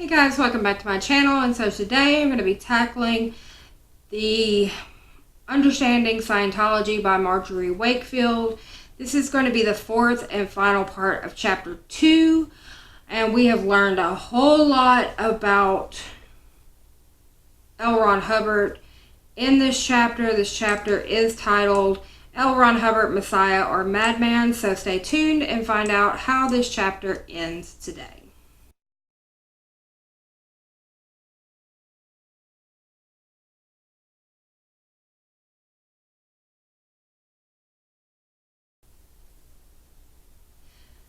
Hey guys, welcome back to my channel. And so today I'm going to be tackling the Understanding Scientology by Marjorie Wakefield. This is going to be the fourth and final part of chapter 2, and we have learned a whole lot about L. Ron Hubbard in this chapter. This chapter is titled L. Ron Hubbard, Messiah or Madman, so stay tuned and find out how this chapter ends today.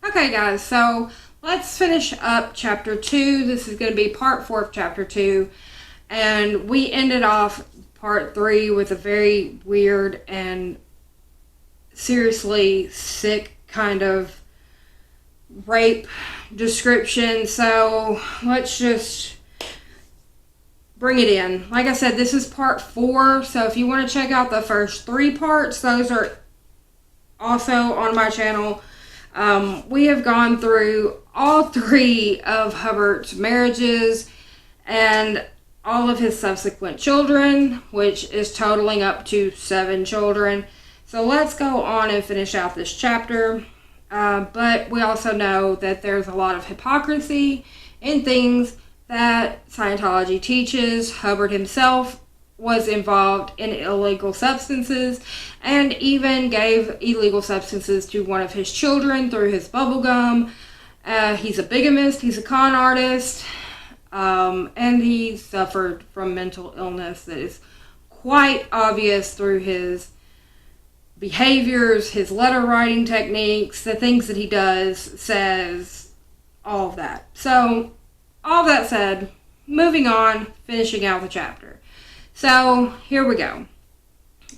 Okay guys, so let's finish up chapter 2. This is going to be part 4 of chapter 2. And we ended off part 3 with a very weird and seriously sick kind of rape description. So let's just bring it in. Like I said, this is part 4. So if you want to check out the first 3 parts, those are also on my channel. We have gone through all 3 of Hubbard's marriages and all of his subsequent children, which is totaling up to 7 children. So let's go on and finish out this chapter. But we also know that there's a lot of hypocrisy in things that Scientology teaches. Hubbard himself was involved in illegal substances and even gave illegal substances to one of his children through his bubblegum. He's a bigamist, he's a con artist, and he suffered from mental illness that is quite obvious through his behaviors, his letter writing techniques, the things that he does, says, all of that. So, all that said, moving on, finishing out the chapter. So, here we go.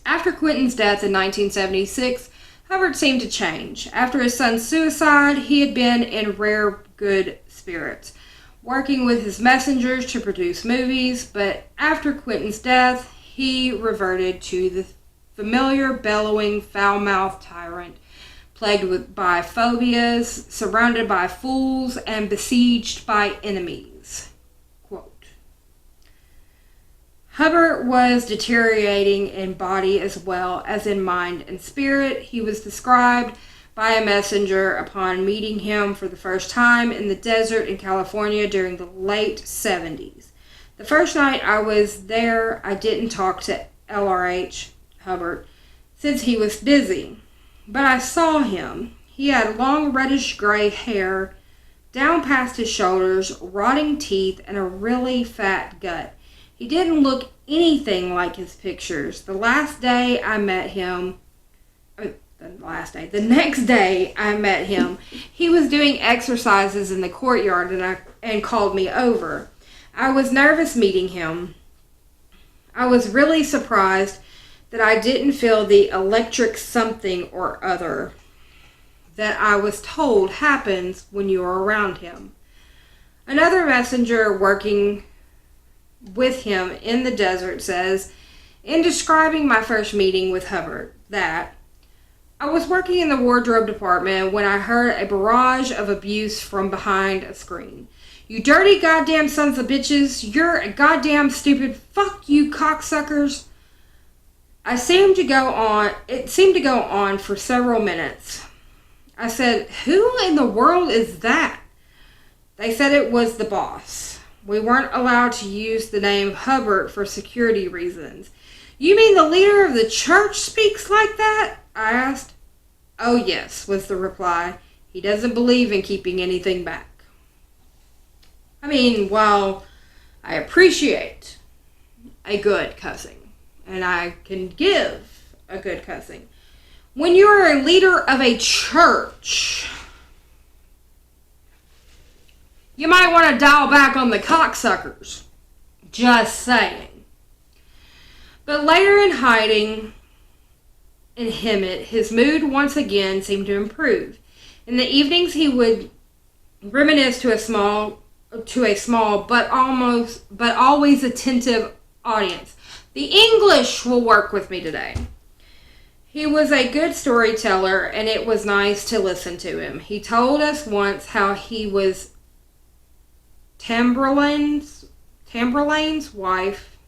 After Quentin's death in 1976, Hubbard seemed to change. After his son's suicide, he had been in rare good spirits, working with his messengers to produce movies, but after Quentin's death, he reverted to the familiar, bellowing, foul-mouthed tyrant, plagued by phobias, surrounded by fools, and besieged by enemies. Hubbard was deteriorating in body as well as in mind and spirit. He was described by a messenger upon meeting him for the first time in the desert in California during the late 70s. The first night I was there, I didn't talk to LRH Hubbard since he was busy, but I saw him. He had long reddish gray hair down past his shoulders, rotting teeth, and a really fat gut. He didn't look anything like his pictures. The next day I met him, he was doing exercises in the courtyard and called me over. I was nervous meeting him. I was really surprised that I didn't feel the electric something or other that I was told happens when you are around him. Another messenger working with him in the desert says, in describing my first meeting with Hubbard, that I was working in the wardrobe department when I heard a barrage of abuse from behind a screen. You dirty goddamn sons of bitches, you're a goddamn stupid, fuck you cocksuckers. It seemed to go on for several minutes. I said, who in the world is that? They said it was the boss. We weren't allowed to use the name Hubbard for security reasons. You mean the leader of the church speaks like that? I asked. Oh yes, was the reply. He doesn't believe in keeping anything back. I mean, while I appreciate a good cussing, and I can give a good cussing, when you're a leader of a church, you might want to dial back on the cocksuckers. Just saying. But later in hiding in Hemet, his mood once again seemed to improve. In the evenings he would reminisce to a small but always attentive audience. The English will work with me today. He was a good storyteller, and it was nice to listen to him. He told us once how he was Tamberlane's wife,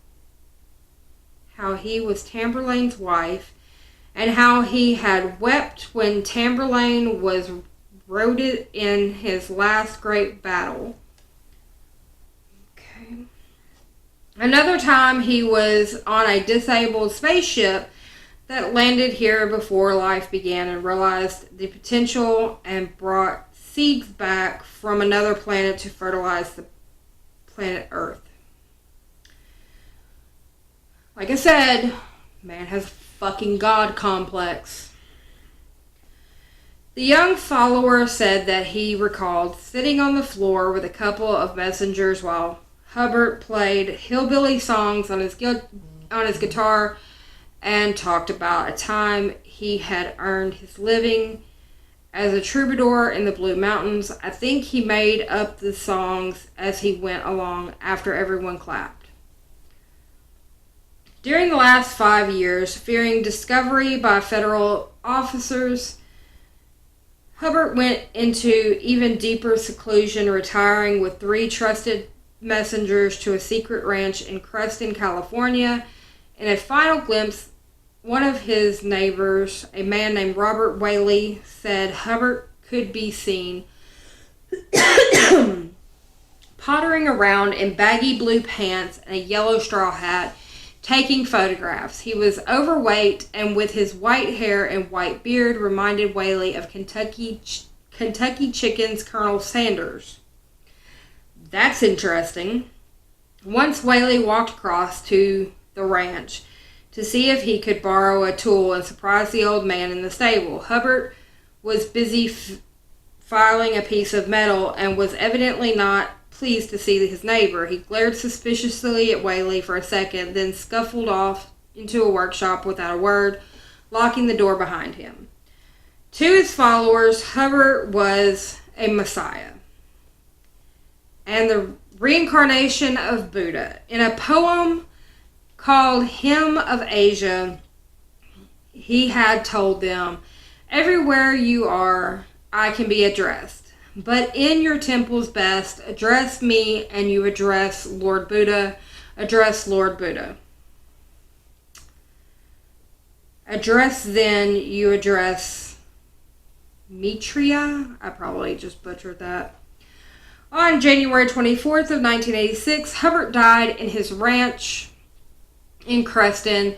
and how he had wept when Tamberlane was routed in his last great battle. Okay. Another time he was on a disabled spaceship that landed here before life began and realized the potential and brought seeds back from another planet to fertilize the planet Earth. Like I said, man has a fucking God complex. The young follower said that he recalled sitting on the floor with a couple of messengers while Hubbard played hillbilly songs on his guitar and talked about a time he had earned his living as a troubadour in the Blue Mountains. I think he made up the songs as he went along after everyone clapped. During the last 5 years, fearing discovery by federal officers, Hubbard went into even deeper seclusion, retiring with 3 trusted messengers to a secret ranch in Creston, California. In a final glimpse, one of his neighbors, a man named Robert Whaley, said Hubbard could be seen pottering around in baggy blue pants and a yellow straw hat, taking photographs. He was overweight and with his white hair and white beard reminded Whaley of Kentucky Chicken's Colonel Sanders. That's interesting. Once Whaley walked across to the ranch to see if he could borrow a tool and surprise the old man in the stable. Hubbard was busy filing a piece of metal and was evidently not pleased to see his neighbor. He glared suspiciously at Whaley for a second, then scuffled off into a workshop without a word, locking the door behind him. To his followers, Hubbard was a messiah and the reincarnation of Buddha. In a poem called Hymn of Asia, he had told them, "Everywhere you are, I can be addressed. But in your temple's best, address me and you address Lord Buddha. Address Lord Buddha. Address then, you address Maitreya." I probably just butchered that. On January 24th of 1986, Hubbard died in his ranch in Creston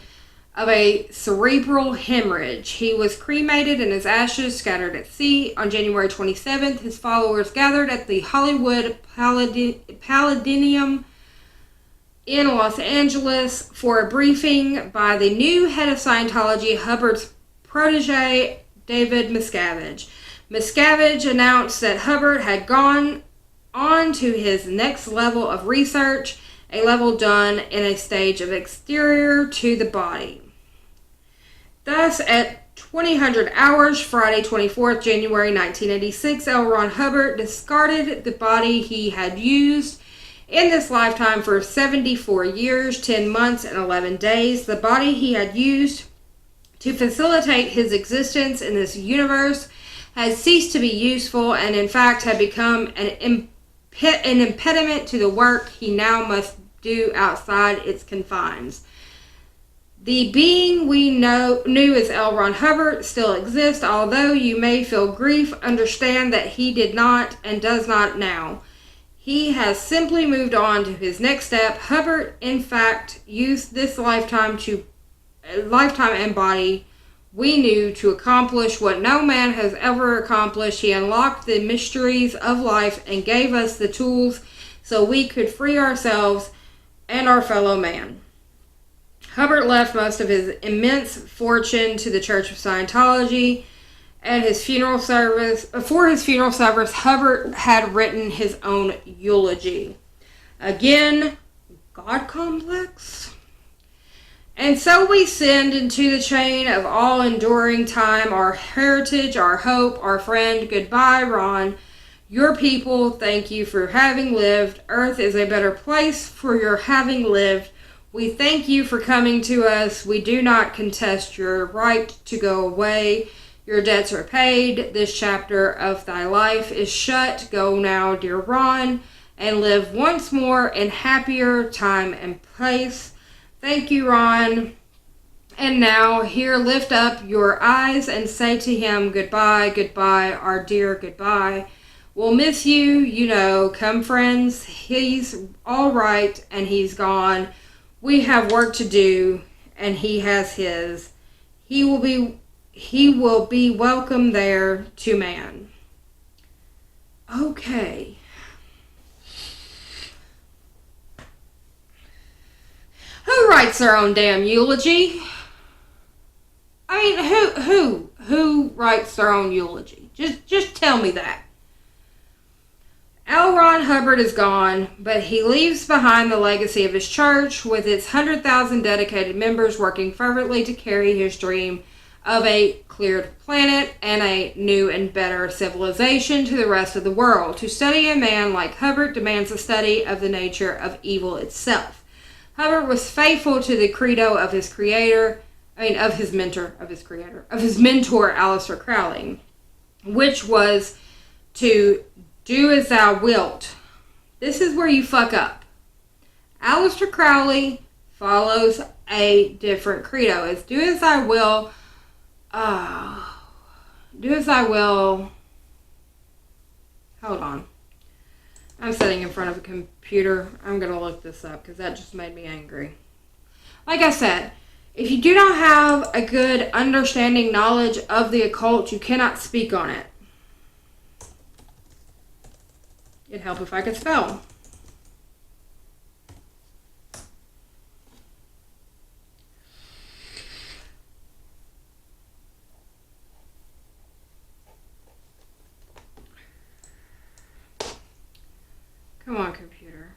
of a cerebral hemorrhage. He was cremated and his ashes scattered at sea. On January 27th, his followers gathered at the Hollywood Palladium in Los Angeles for a briefing by the new head of Scientology, Hubbard's protege, David Miscavige. Miscavige announced that Hubbard had gone on to his next level of research, a level done in a stage of exterior to the body. Thus, at 2000 hours, Friday, 24th January 1986, L. Ron Hubbard discarded the body he had used in this lifetime for 74 years, 10 months, and 11 days. The body he had used to facilitate his existence in this universe had ceased to be useful and, in fact, had become an impediment to the work he now must do outside its confines. The being we knew as L. Ron Hubbard still exists, although you may feel grief, understand that he did not and does not now. He has simply moved on to his next step. Hubbard, in fact, used this lifetime and body we knew to accomplish what no man has ever accomplished. He unlocked the mysteries of life and gave us the tools so we could free ourselves and our fellow man. Hubbard left most of his immense fortune to the Church of Scientology. At his funeral service, for his funeral service, Hubbard had written his own eulogy. Again, God complex. And so we send into the chain of all enduring time our heritage, our hope, our friend. Goodbye, Ron. Your people, thank you for having lived. Earth is a better place for your having lived. We thank you for coming to us. We do not contest your right to go away. Your debts are paid. This chapter of thy life is shut. Go now, dear Ron, and live once more in happier time and place. Thank you, Ron. And now, here, lift up your eyes and say to him, goodbye, goodbye, our dear goodbye. We'll miss you, you know, come friends. He's all right and he's gone. We have work to do and he has his. He will be welcome there to man. Okay. Who writes their own damn eulogy? I mean, who writes their own eulogy? Just tell me that. L. Ron Hubbard is gone, but he leaves behind the legacy of his church with its 100,000 dedicated members working fervently to carry his dream of a cleared planet and a new and better civilization to the rest of the world. To study a man like Hubbard demands a study of the nature of evil itself. Hubbard was faithful to the credo of his mentor, Aleister Crowley, which was to do as thou wilt. This is where you fuck up. Aleister Crowley follows a different credo. It's do as I will. Do as I will. Hold on. I'm sitting in front of a computer. I'm going to look this up because that just made me angry. Like I said, if you do not have a good understanding, knowledge of the occult, you cannot speak on it. It'd help if I could spell. Come on, computer.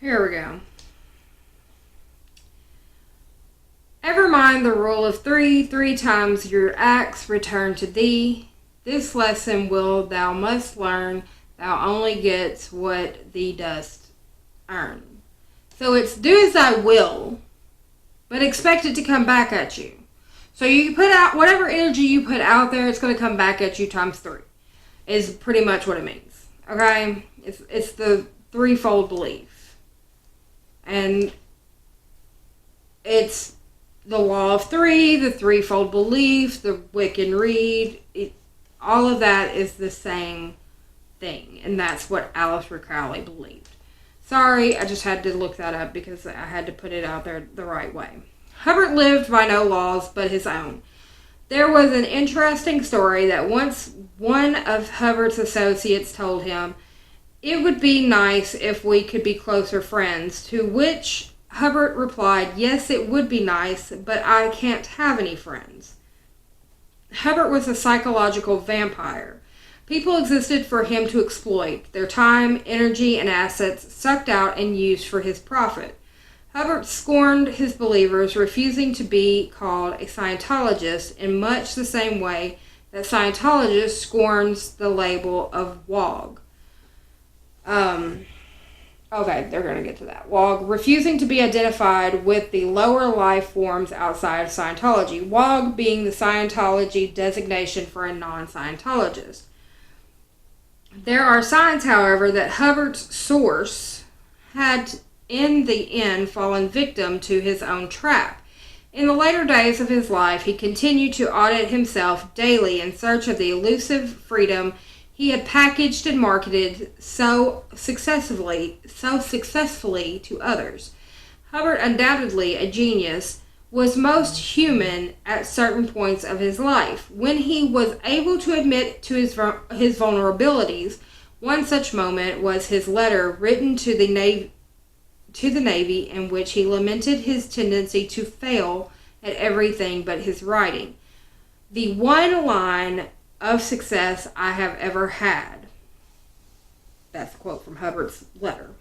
Here we go. Ever mind the rule of three. 3 times your acts return to thee. This lesson will thou must learn. Thou only gets what thee dost earn. So it's do as I will, but expect it to come back at you. So you put out whatever energy you put out there, it's going to come back at you times 3. Is pretty much what it means. Okay? It's the threefold belief. And it's the law of 3, the threefold belief, the Wiccan Rede. All of that is the same thing, and that's what Aleister Crowley believed. Sorry, I just had to look that up because I had to put it out there the right way. Hubbard lived by no laws but his own. There was an interesting story that once one of Hubbard's associates told him, "It would be nice if we could be closer friends," to which Hubbard replied, "Yes, it would be nice, but I can't have any friends." Hubbard was a psychological vampire. People existed for him to exploit, their time, energy, and assets sucked out and used for his profit. Hubbard scorned his believers, refusing to be called a Scientologist in much the same way that Scientologist scorns the label of WOG. Okay, they're going to get to that. WOG, refusing to be identified with the lower life forms outside of Scientology. WOG being the Scientology designation for a non-Scientologist. There are signs, however, that Hubbard's source had in the end fallen victim to his own trap. In the later days of his life, he continued to audit himself daily in search of the elusive freedom he had packaged and marketed so successfully to others. Hubbard, undoubtedly a genius, was most human at certain points of his life, when he was able to admit to his vulnerabilities. One such moment was his letter written to the Navy, in which he lamented his tendency to fail at everything but his writing. "The one line of success I have ever had." That's a quote from Hubbard's letter.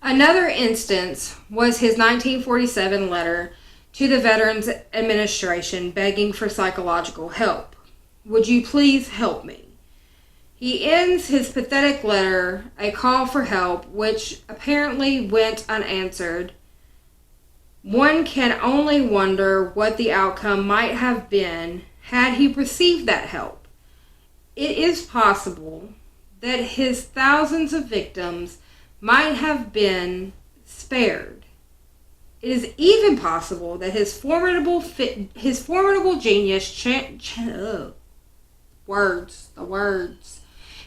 Another instance was his 1947 letter to the Veterans Administration begging for psychological help. "Would you please help me?" He ends his pathetic letter, a call for help, which apparently went unanswered. One can only wonder what the outcome might have been had he received that help. It is possible that his thousands of victims might have been spared. It is even possible that his formidable genius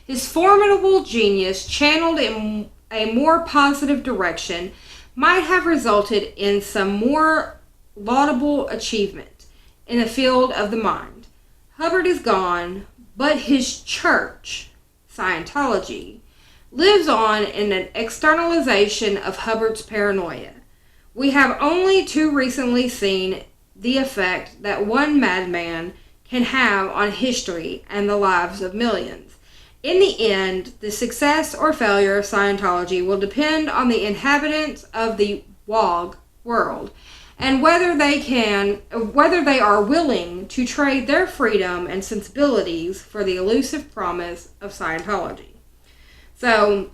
his formidable genius channeled in a more positive direction might have resulted in some more laudable achievement in the field of the mind. Hubbard is gone, but his church, Scientology, lives on in an externalization of Hubbard's paranoia. We have only too recently seen the effect that one madman can have on history and the lives of millions. In the end, the success or failure of Scientology will depend on the inhabitants of the WOG world and whether they are willing to trade their freedom and sensibilities for the elusive promise of Scientology. So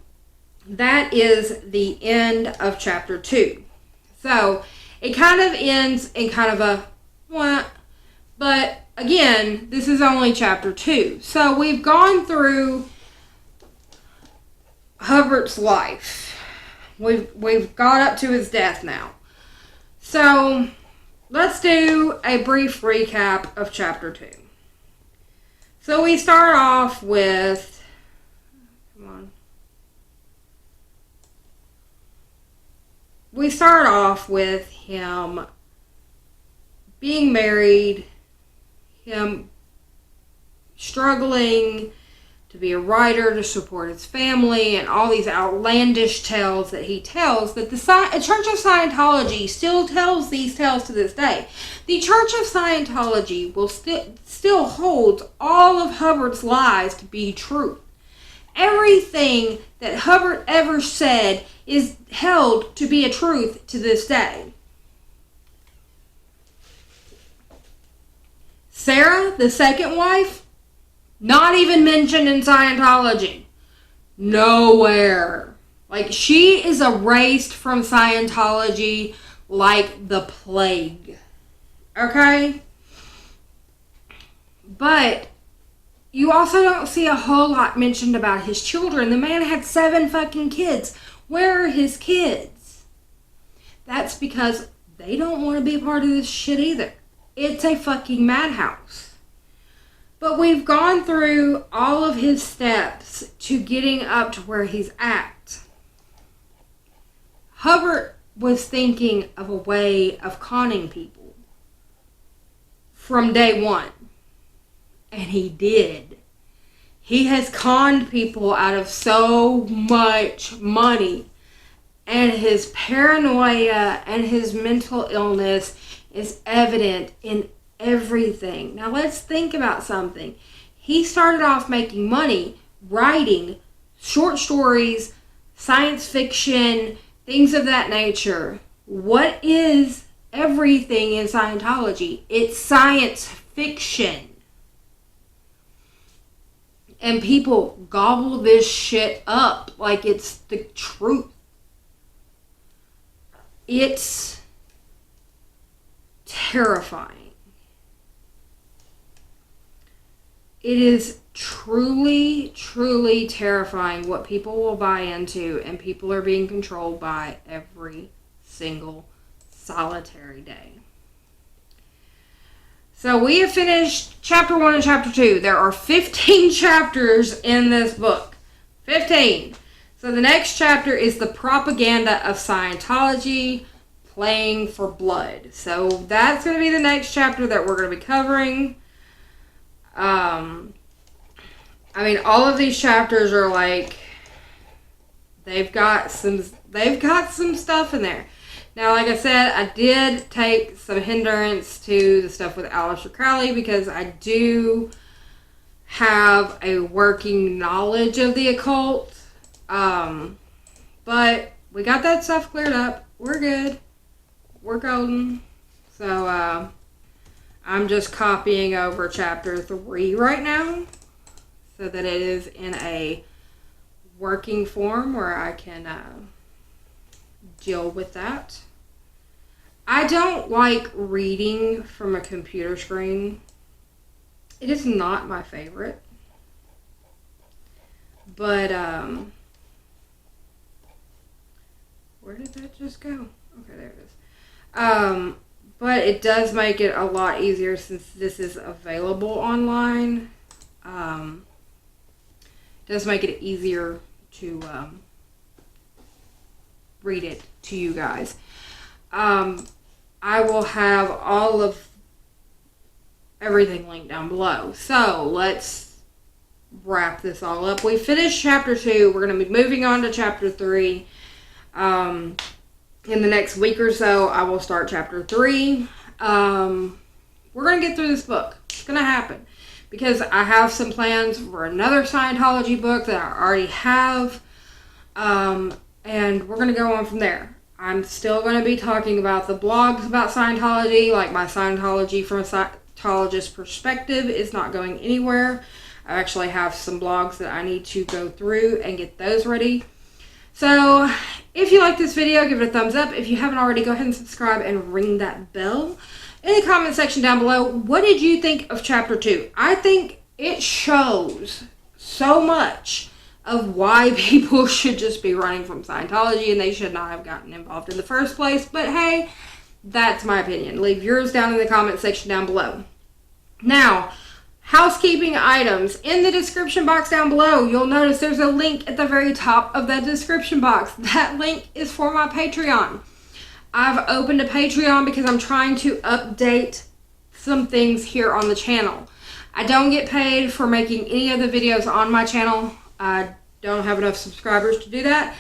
that is the end of chapter 2. So it kind of ends in kind of a what, but again, this is only chapter 2. So we've gone through Hubbard's life. We've got up to his death now. So let's do a brief recap of chapter 2. So we start off with, we start off with him being married, him struggling to be a writer to support his family, and all these outlandish tales that he tells, that the Church of Scientology still tells these tales to this day. The Church of Scientology will still holds all of Hubbard's lies to be true. Everything that Hubbard ever said is held to be a truth to this day. Sarah, the second wife, not even mentioned in Scientology. Nowhere. Like, she is erased from Scientology like the plague. Okay? But you also don't see a whole lot mentioned about his children. The man had 7 fucking kids. Where are his kids? That's because they don't want to be a part of this shit either. It's a fucking madhouse. But we've gone through all of his steps to getting up to where he's at. Hubbard was thinking of a way of conning people from day one. And he did. He has conned people out of so much money. And his paranoia and his mental illness is evident in everything. Now let's think about something. He started off making money writing short stories, science fiction, things of that nature. What is everything in Scientology? It's science fiction. And people gobble this shit up like it's the truth. It's terrifying. It is truly, truly terrifying what people will buy into, and people are being controlled by every single solitary day. So we have finished chapter 1 and chapter 2. There are 15 chapters in this book. 15. So the next chapter is the propaganda of Scientology, playing for blood. So that's going to be the next chapter that we're going to be covering. I mean, all of these chapters are like, they've got some stuff in there. Now, like I said, I did take some hindrance to the stuff with Aleister Crowley because I do have a working knowledge of the occult. But we got that stuff cleared up. We're good. We're golden. So, I'm just copying over chapter 3 right now. so that it is in a working form where I can deal with that. I don't like reading from a computer screen. It is not my favorite. But, where did that just go? Okay, there it is. But it does make it a lot easier since this is available online. It does make it easier to read it to you guys. I will have all of everything linked down below. So let's wrap this all up. We finished chapter 2. We're going to be moving on to chapter 3. In the next week or so, I will start chapter 3. We're going to get through this book. It's going to happen. Because I have some plans for another Scientology book that I already have. And we're going to go on from there. I'm still going to be talking about the blogs about Scientology. Like my Scientology from a Scientologist perspective is not going anywhere. I actually have some blogs that I need to go through and get those ready. So, if you like this video, give it a thumbs up. If you haven't already, go ahead and subscribe and ring that bell. In the comment section down below, what did you think of chapter 2? I think it shows so much of why people should just be running from Scientology and they should not have gotten involved in the first place. But hey, that's my opinion. Leave yours down in the comment section down below. Now, housekeeping items. In the description box down below, you'll notice there's a link at the very top of that description box. That link is for my Patreon. I've opened a Patreon because I'm trying to update some things here on the channel. I don't get paid for making any of the videos on my channel. I don't have enough subscribers to do that.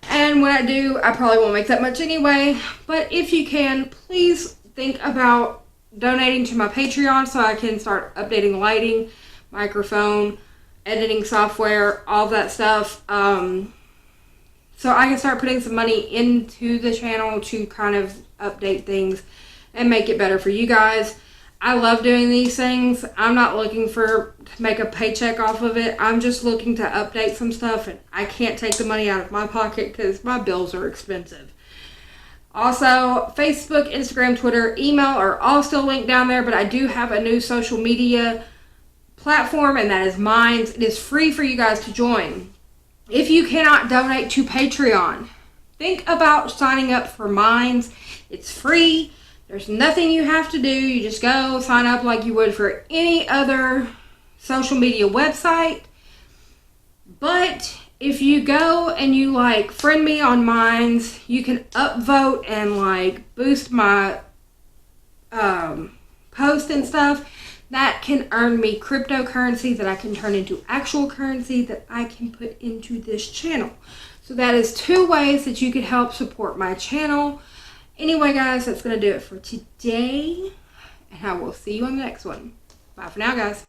And when I do, I probably won't make that much anyway. But if you can, please think about donating to my Patreon so I can start updating lighting, microphone, editing software, all that stuff. So I can start putting some money into the channel to kind of update things and make it better for you guys. I love doing these things. I'm not looking to make a paycheck off of it. I'm just looking to update some stuff, and I can't take the money out of my pocket because my bills are expensive. Also, Facebook, Instagram, Twitter, email are all still linked down there, but I do have a new social media platform, and that is Minds. It is free for you guys to join. If you cannot donate to Patreon, think about signing up for Minds. It's free. There's nothing you have to do. You just go sign up like you would for any other social media website. But if you go and you friend me on Minds, you can upvote and boost my post and stuff. That can earn me cryptocurrency that I can turn into actual currency that I can put into this channel. So that is 2 ways that you can help support my channel. Anyway, guys, that's going to do it for today. And I will see you on the next one. Bye for now, guys.